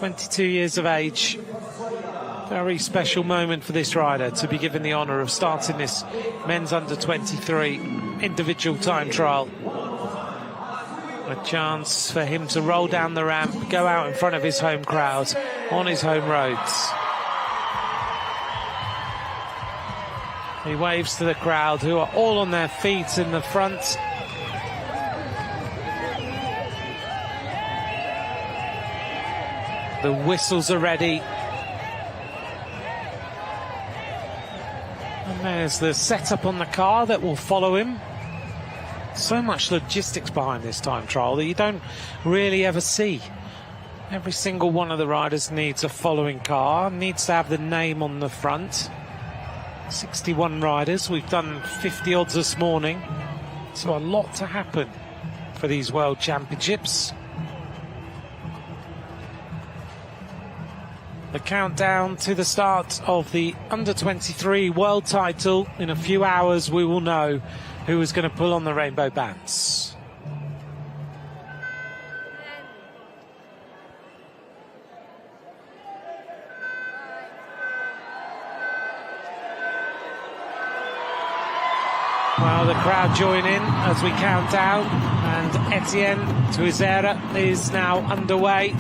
22 years of age. Very special moment for this rider to be given the honour of starting this men's under-23 individual time trial. A chance for him to roll down the ramp, go out in front of his home crowd on his home roads. He waves to the crowd, who are all on their feet in the front. The whistles are ready. And there's the setup on the car that will follow him. So much logistics behind this time trial that you don't really ever see. Every single one of the riders needs a following car, needs to have the name on the front. 61 riders, we've done 50 odds this morning, so a lot to happen for these World Championships. The countdown to the start of the under-23 world title. In a few hours we will know who is going to pull on the rainbow bands. Well, the crowd join in as we count down, and Etienne Tuizera is now underway.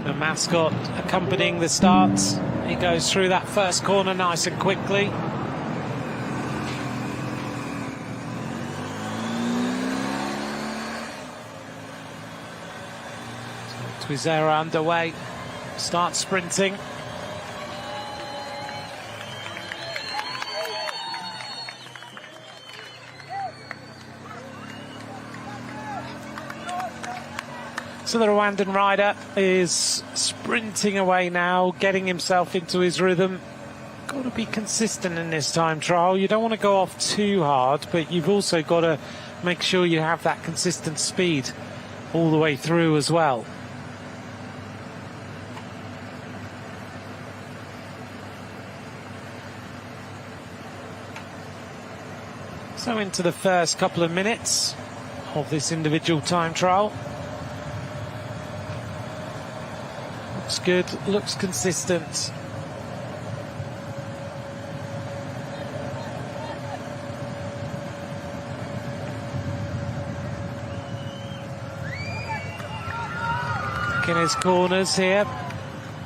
The mascot accompanying the start. He goes through that first corner nice and quickly. So Tuizera underway, starts sprinting. So the Rwandan rider is sprinting away now, getting himself into his rhythm. Got to be consistent in this time trial. You don't want to go off too hard, but you've also got to make sure you have that consistent speed all the way through as well. So into the first couple of minutes of this individual time trial. Looks good, looks consistent. In his corners here,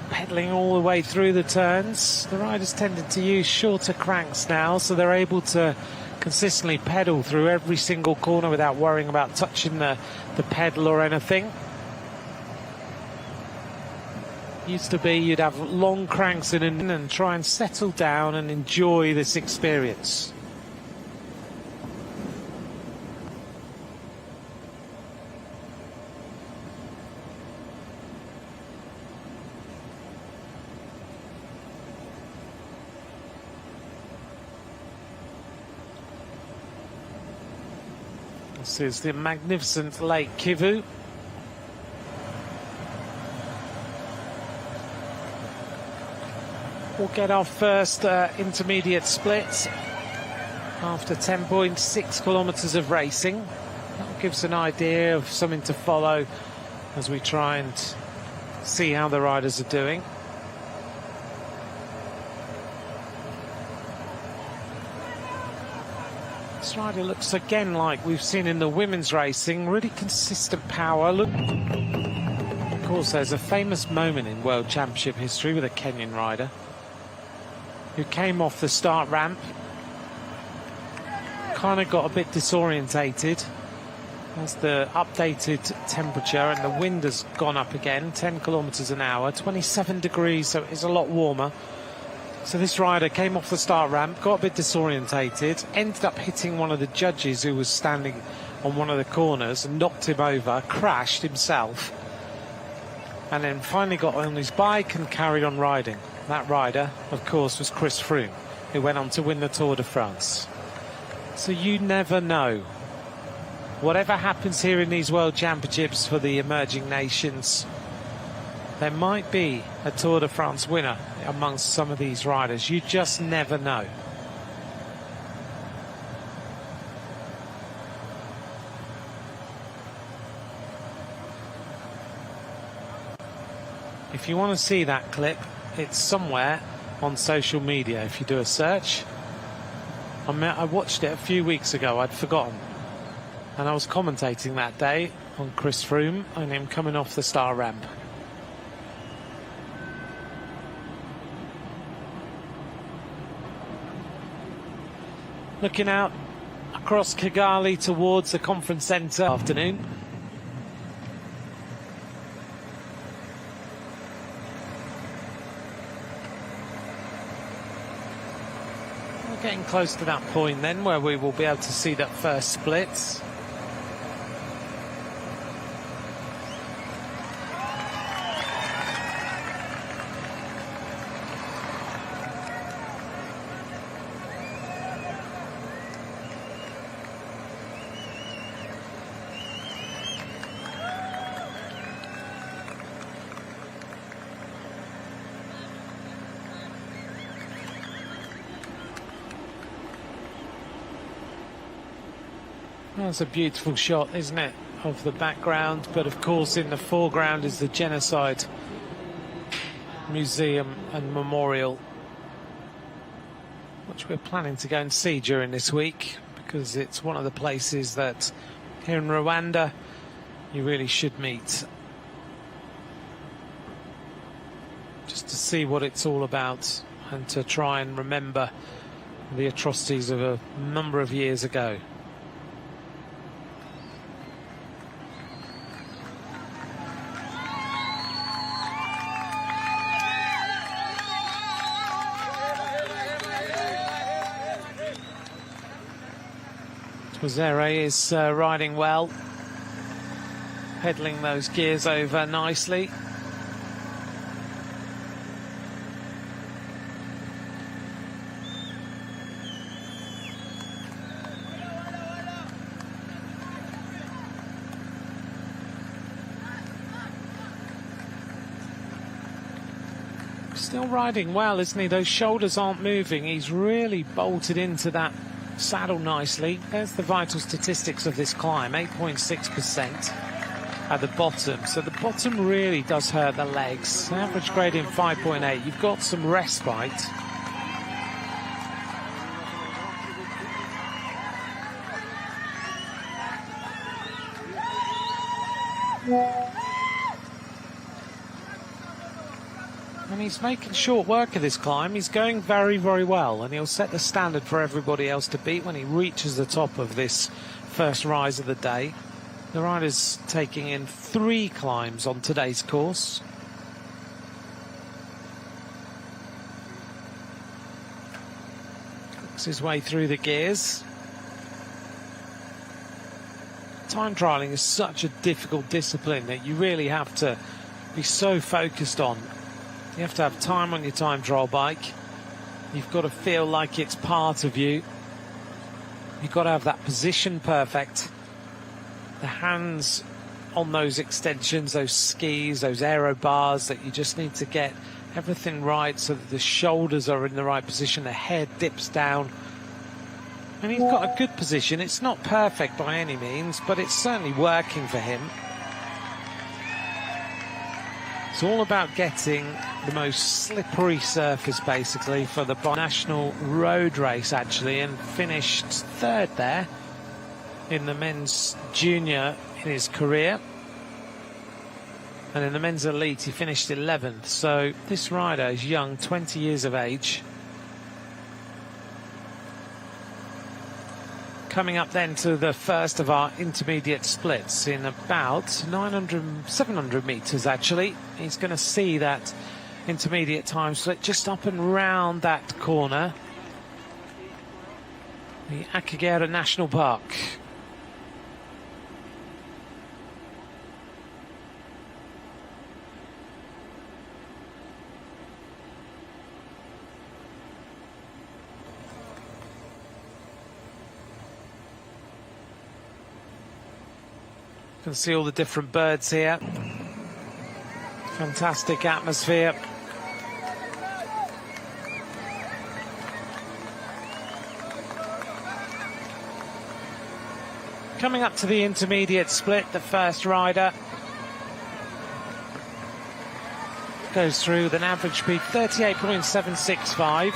pedaling all the way through the turns. The riders tended to use shorter cranks now, so they're able to consistently pedal through every single corner without worrying about touching the pedal or anything. Used to be you'd have long cranks in and try and settle down and enjoy this experience. This is the magnificent Lake Kivu. We'll get our first intermediate split after 10.6 kilometres of racing. That gives an idea of something to follow as we try and see how the riders are doing. This rider looks again like we've seen in the women's racing, really consistent power. Look. Of course, there's a famous moment in World Championship history with a Kenyan rider who came off the start ramp, kind of got a bit disorientated as the updated temperature and the wind has gone up again, 10 kilometres an hour, 27 degrees, so it's a lot warmer. So this rider came off the start ramp, got a bit disorientated, ended up hitting one of the judges who was standing on one of the corners and knocked him over, crashed himself, and then finally got on his bike and carried on riding. That rider, of course, was Chris Froome, who went on to win the Tour de France. So you never know. Whatever happens here in these World Championships for the emerging nations, there might be a Tour de France winner amongst some of these riders. You just never know. If you want to see that clip, it's somewhere on social media if you do a search. I watched it a few weeks ago, I'd forgotten. And I was commentating that day on Chris Froome and him coming off the star ramp. Looking out across Kigali towards the conference centre afternoon. We're getting close to that point then where we will be able to see that first split. That's a beautiful shot, isn't it, of the background, but of course in the foreground is the Genocide Museum and Memorial, which we're planning to go and see during this week, because it's one of the places that here in Rwanda you really should meet, just to see what it's all about and to try and remember the atrocities of a number of years ago. Zere is riding well, pedaling those gears over nicely. Still riding well, isn't he? Those shoulders aren't moving. He's really bolted into that saddle nicely. There's the vital statistics of this climb, 8.6% at the bottom. So the bottom really does hurt the legs. Average gradient 5.8. You've got some respite. And he's making short work of this climb. He's going very, very well, and he'll set the standard for everybody else to beat when he reaches the top of this first rise of the day. The rider's taking in 3 climbs on today's course. Works his way through the gears. Time trialling is such a difficult discipline that you really have to be so focused on. You have to have time on your time trial bike. You've got to feel like it's part of you. You've got to have that position perfect. The hands on those extensions, those skis, those aero bars, that you just need to get everything right so that the shoulders are in the right position, the head dips down. And he's got a good position. It's not perfect by any means, but it's certainly working for him. It's all about getting the most slippery surface, basically, for the national road race, actually, and finished 3rd there in the men's junior in his career. And in the men's elite, he finished 11th. So this rider is young, 20 years of age. Coming up then to the first of our intermediate splits in about 700 metres, actually. He's going to see that intermediate time split just up and round that corner. The Akagera National Park. You can see all the different birds here. Fantastic atmosphere. Coming up to the intermediate split, the first rider. goes through with an average speed 38.765.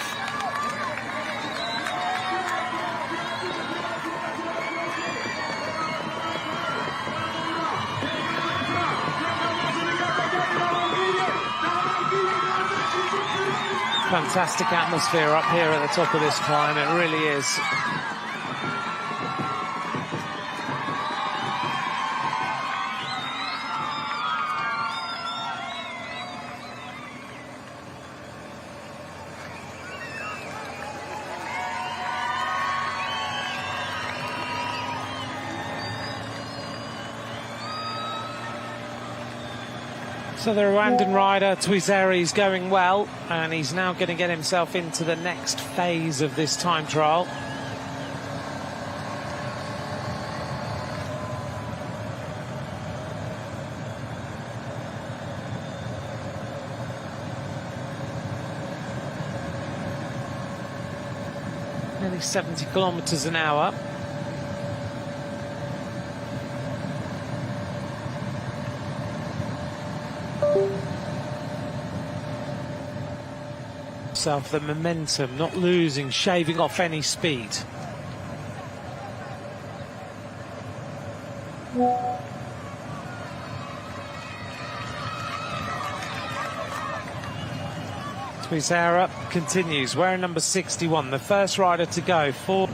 Fantastic atmosphere up here at the top of this climb, it really is. So the Rwandan rider, Twizere, is going well, and he's now going to get himself into the next phase of this time trial. Nearly 70 kilometres an hour. The momentum, not losing, shaving off any speed. Twizere continues, wearing number 61, the first rider to go for.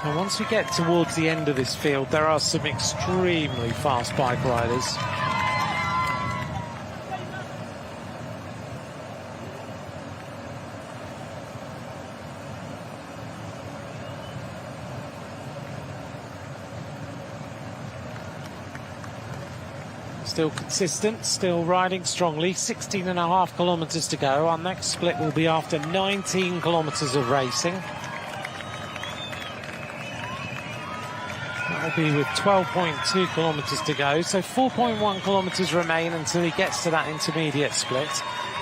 And once we get towards the end of this field, there are some extremely fast bike riders. Still consistent, still riding strongly. 16.5 kilometres to go. Our next split will be after 19 kilometres of racing. That'll be with 12.2 kilometres to go, so 4.1 kilometres remain until he gets to that intermediate split.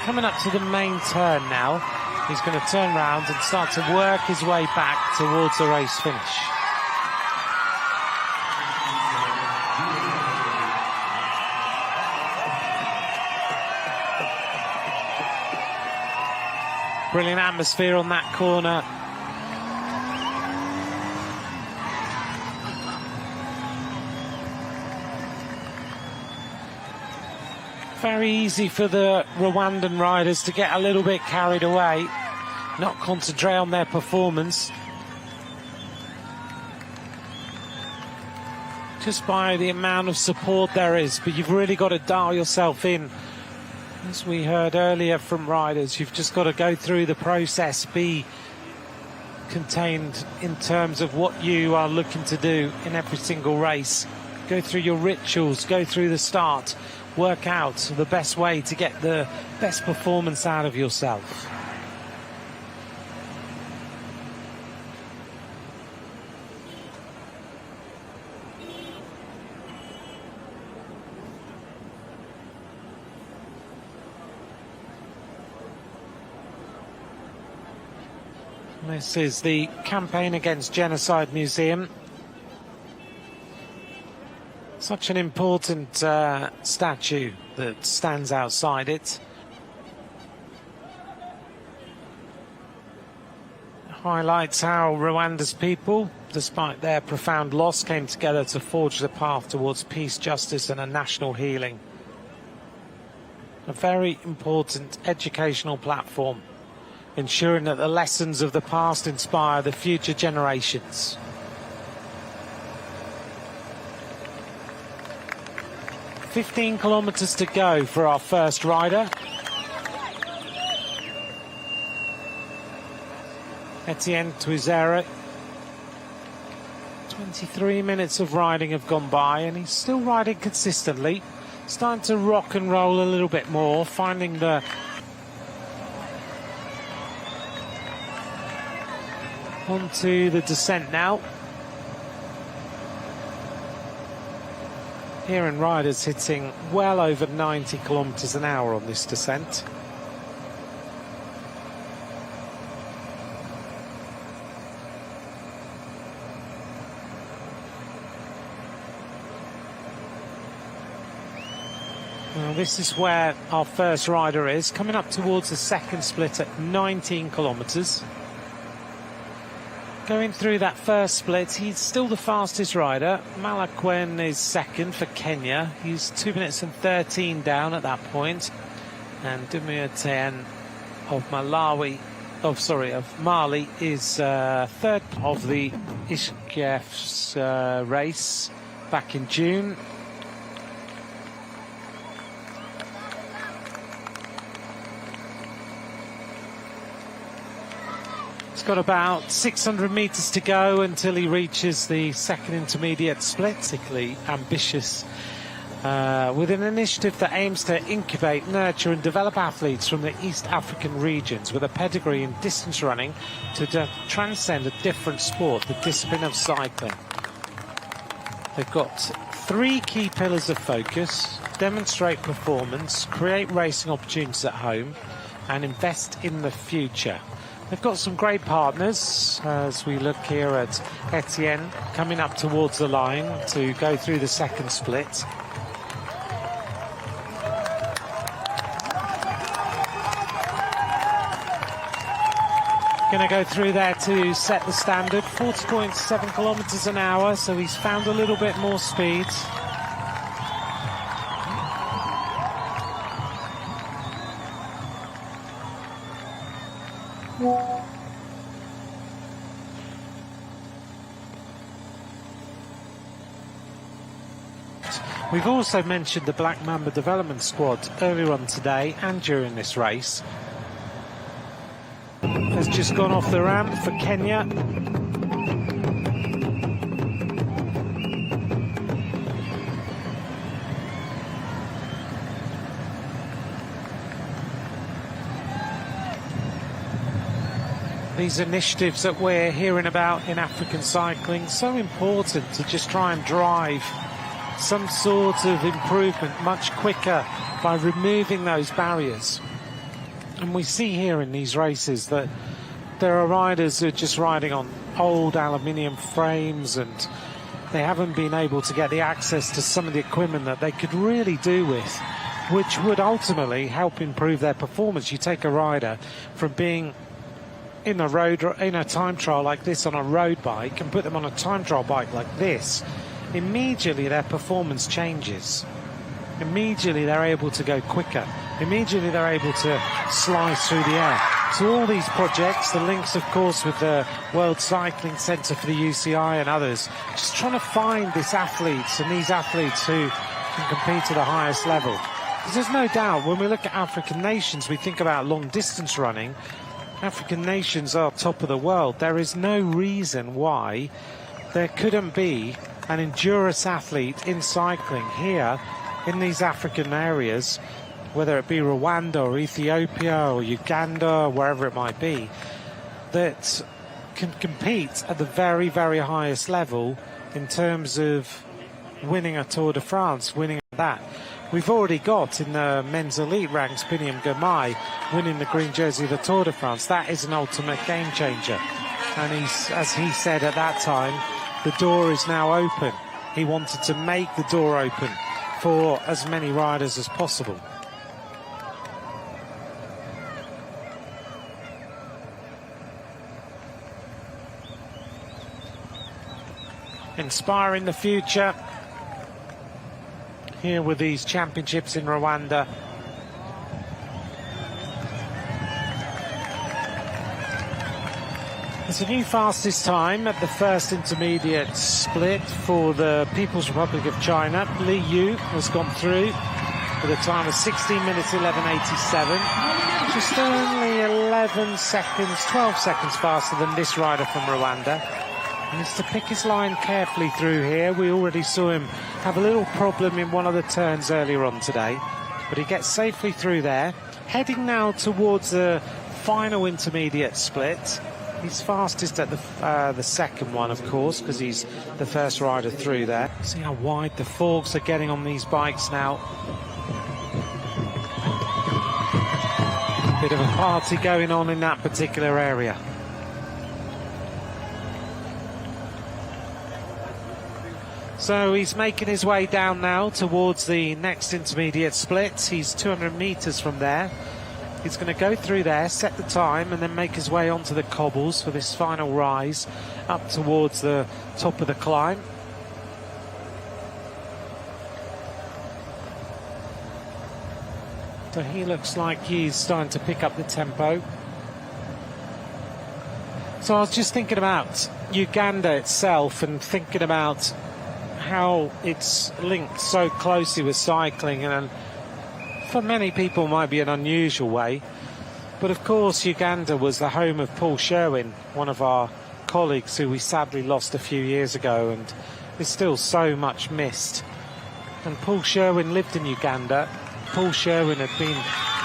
Coming up to the main turn now, he's going to turn round and start to work his way back towards the race finish. Brilliant atmosphere on that corner. Very easy for the Rwandan riders to get a little bit carried away, not concentrate on their performance. Just by the amount of support there is, but you've really got to dial yourself in. As we heard earlier from riders, you've just got to go through the process, be contained in terms of what you are looking to do in every single race. Go through your rituals, go through the start. Work out the best way to get the best performance out of yourself. This is the Campaign Against Genocide Museum. Such an important statue that stands outside it. Highlights how Rwanda's people, despite their profound loss, came together to forge the path towards peace, justice and a national healing. A very important educational platform, ensuring that the lessons of the past inspire the future generations. 15 kilometres to go for our first rider. Etienne Twizere. 23 minutes of riding have gone by and he's still riding consistently. Starting to rock and roll a little bit more, finding the onto the descent now. Hearing riders hitting well over 90 kilometres an hour on this descent. Well, this is where our first rider is, coming up towards the second split at 19 kilometres. Going through that first split, he's still the fastest rider. Malakwen is second for Kenya. He's 2 minutes and 13 down at that point. And Umunyarwanda of Mali is third of the Ishkef's race back in June. He's got about 600 metres to go until he reaches the second intermediate split. Particularly ambitious with an initiative that aims to incubate, nurture and develop athletes from the East African regions with a pedigree in distance running to transcend a different sport, the discipline of cycling. They've got 3 key pillars of focus: demonstrate performance, create racing opportunities at home and invest in the future. They've got some great partners as we look here at Etienne coming up towards the line to go through the second split. Going to go through there to set the standard, 40.7 kilometres an hour, so he's found a little bit more speed. We've also mentioned the Black Mamba Development Squad earlier on today and during this race. Has just gone off the ramp for Kenya. These initiatives that we're hearing about in African cycling, so important to just try and drive some sort of improvement much quicker by removing those barriers. And we see here in these races that there are riders who are just riding on old aluminium frames and they haven't been able to get the access to some of the equipment that they could really do with, which would ultimately help improve their performance. You take a rider from being in a time trial like this on a road bike and put them on a time trial bike like this, immediately their performance changes. Immediately they're able to go quicker. Immediately they're able to slice through the air. So all these projects, the links of course with the World Cycling Centre for the UCI and others, just trying to find these athletes who can compete at the highest level. Because there's no doubt when we look at African nations, we think about long distance running. African nations are top of the world. There is no reason why there couldn't be an endurance athlete in cycling here in these African areas, whether it be Rwanda or Ethiopia or Uganda or wherever it might be, that can compete at the very, very highest level in terms of winning a Tour de France, winning that. We've already got in the men's elite ranks Biniam Girmay winning the green jersey of the Tour de France. That is an ultimate game changer. And as he said at that time, the door is now open. He wanted to make the door open for as many riders as possible. Inspiring the future here with these championships in Rwanda. It's a new fastest time at the first intermediate split for the People's Republic of China. Li Yu has gone through with a time of 16 minutes 11:87. Just only 11 seconds, 12 seconds faster than this rider from Rwanda. He needs to pick his line carefully through here. We already saw him have a little problem in one of the turns earlier on today, but he gets safely through there. Heading now towards the final intermediate split. He's fastest at the second one, of course, because he's the first rider through there. See how wide the forks are getting on these bikes now. Bit of a party going on in that particular area. So he's making his way down now towards the next intermediate split. He's 200 metres from there. He's going to go through there, set the time, and then make his way onto the cobbles for this final rise up towards the top of the climb. So he looks like he's starting to pick up the tempo. So I was just thinking about Uganda itself and thinking about how it's linked so closely with cycling, and for many people might be an unusual way, but of course Uganda was the home of Paul Sherwin, one of our colleagues who we sadly lost a few years ago and is still so much missed. And Paul Sherwin lived in Uganda. Paul Sherwin had been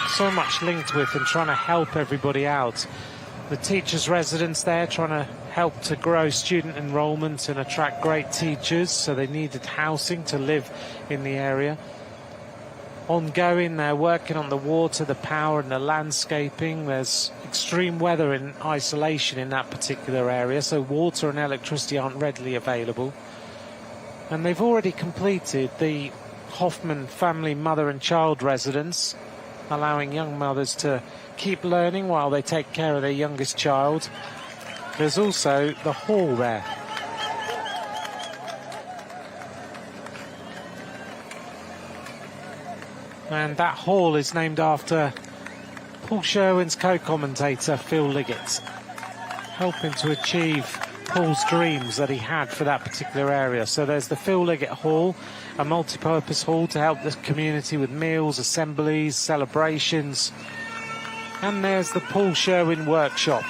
so much linked with and trying to help everybody out. The teachers' residence there, trying to help to grow student enrolment and attract great teachers, so they needed housing to live in the area. Ongoing, they're working on the water, the power and the landscaping. There's extreme weather and isolation in that particular area, so water and electricity aren't readily available. And they've already completed the Hoffman family mother and child residence, allowing young mothers to keep learning while they take care of their youngest child. There's also the hall there. And that hall is named after Paul Sherwin's co-commentator Phil Liggett, helping to achieve Paul's dreams that he had for that particular area. So there's the Phil Liggett Hall, a multi-purpose hall to help the community with meals, assemblies, celebrations. And there's the Paul Sherwin Workshop,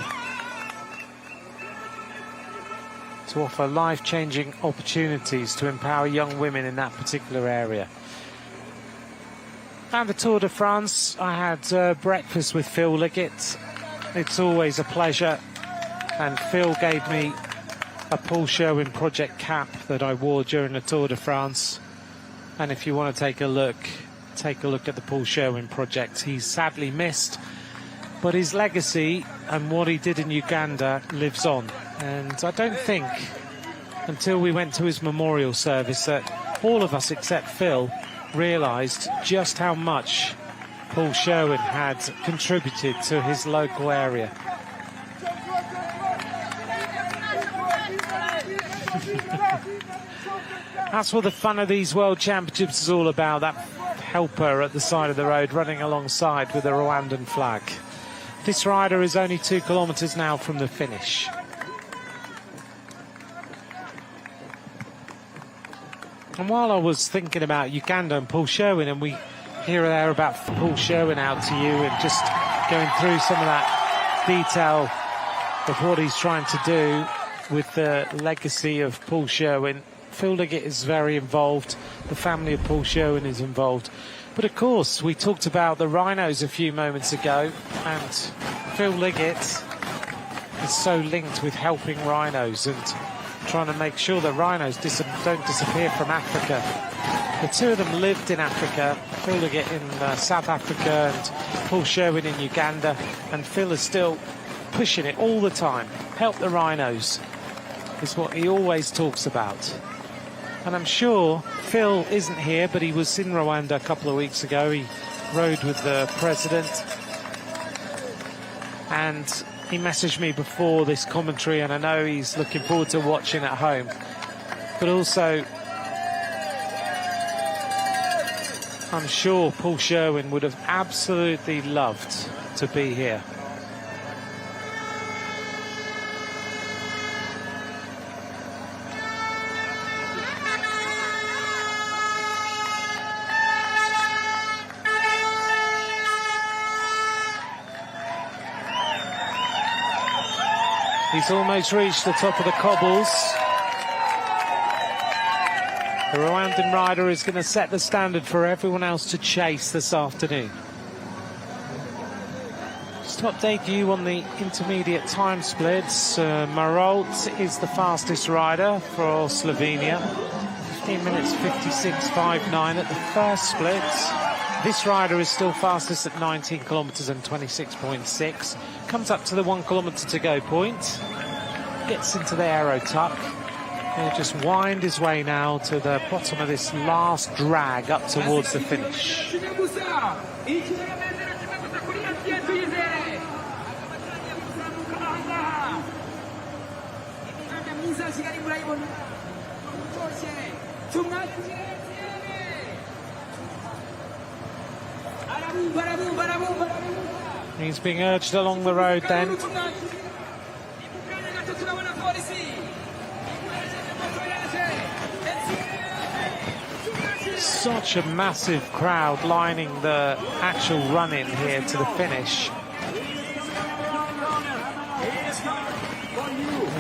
to offer life-changing opportunities to empower young women in that particular area. At the Tour de France, I had breakfast with Phil Liggett. It's always a pleasure. And Phil gave me a Paul Sherwin Project cap that I wore during the Tour de France. And if you want to take a look at the Paul Sherwin Project. He's sadly missed, but his legacy and what he did in Uganda lives on. And I don't think, until we went to his memorial service, that all of us except Phil realised just how much Paul Sherwin had contributed to his local area. That's what the fun of these World Championships is all about, that helper at the side of the road running alongside with the Rwandan flag. This rider is only 2 kilometres now from the finish. And while I was thinking about Uganda and Paul Sherwin, and we hear there about Paul Sherwin out to you and just going through some of that detail of what he's trying to do with the legacy of Paul Sherwin, Phil Liggett is very involved. The family of Paul Sherwin is involved. But of course, we talked about the rhinos a few moments ago, and Phil Liggett is so linked with helping rhinos and trying to make sure that rhinos don't disappear from Africa. The two of them lived in Africa, Phil Liggett in South Africa and Paul Sherwin in Uganda, and Phil is still pushing it all the time. Help the rhinos is what he always talks about. And I'm sure Phil isn't here, but he was in Rwanda a couple of weeks ago. He rode with the president, and he messaged me before this commentary, and I know he's looking forward to watching at home. But also, I'm sure Paul Sherwin would have absolutely loved to be here. He's almost reached the top of the cobbles. The Rwandan rider is going to set the standard for everyone else to chase this afternoon. Just to update you on the intermediate time splits, Marolt is the fastest rider for Slovenia. 15 minutes 56.59 at the first split. This rider is still fastest at 19 kilometres and 26.6. Comes up to the 1 kilometre to go point. Gets into the aero tuck. He'll just wind his way now to the bottom of this last drag up towards the finish. He's being urged along the road then. Such a massive crowd lining the actual run-in here to the finish.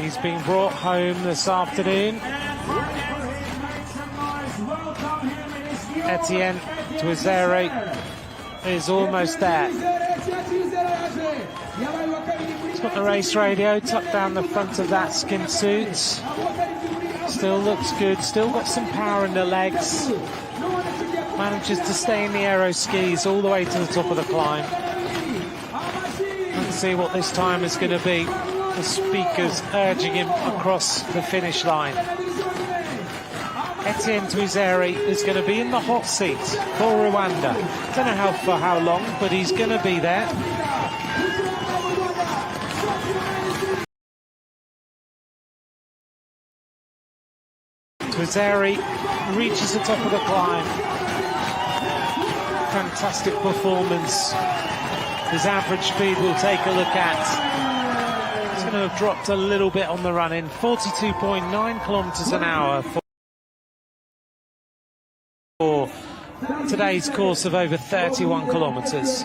He's being brought home this afternoon. Etienne Twizere is almost there. He's got the race radio tucked down the front of that skin suit. Still looks good, still got some power in the legs. Manages to stay in the aero skis all the way to the top of the climb. Let's see what this time is going to be. The speakers urging him across the finish line. Etienne Twizere is going to be in the hot seat for Rwanda. Don't know for how long, but he's going to be there. Twizere reaches the top of the climb. Fantastic performance. His average speed we'll take a look at. He's going to have dropped a little bit on the run-in. 42.9 kilometers an hour for today's course of over 31 kilometers.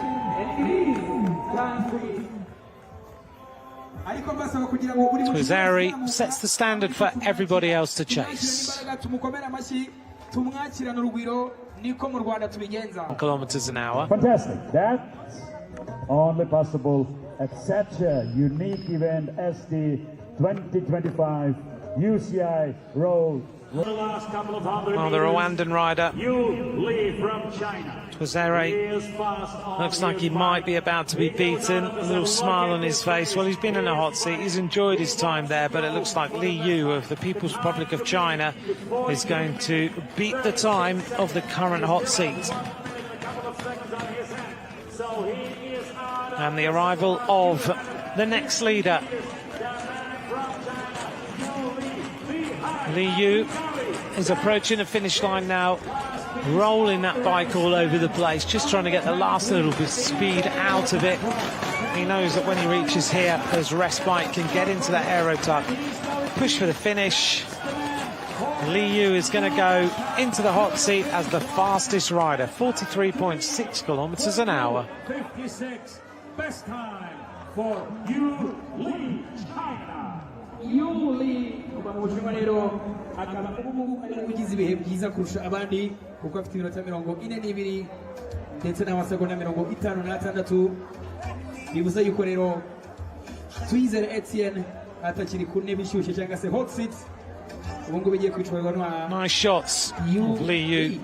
Twizere sets the standard for everybody else to chase. Kilometers an hour. Fantastic. That's only possible at such a unique event as the 2025 UCI Road. The last couple of hundred the Rwandan rider from China. Twizere looks like he might be about to be beaten. A little smile on his face. Well, he's been in a hot seat. He's enjoyed his time there, but it looks like Li Yu of the People's Republic of China is going to beat the time of the current hot seat. And the arrival of the next leader. Li Yu is approaching the finish line now, rolling that bike all over the place, just trying to get the last little bit of speed out of it. He knows that when he reaches here, his respite can get into that aero tuck. Push for the finish. Li Yu is going to go into the hot seat as the fastest rider, 43.6 kilometers an hour. 56, best time for Yu Li, China. Yu Li kuva mu bushinwa rero akaba ugize ibihe byiza kurusha abandi kuko afite iminota 42 ndetse n'amasegonda 56 bivuze yuko rero Twizere Etienne atakiri ku ntebe ishyushye cyangwa se hot seat ubu ngubu bigiye kwicwa na nice shots Li Yu.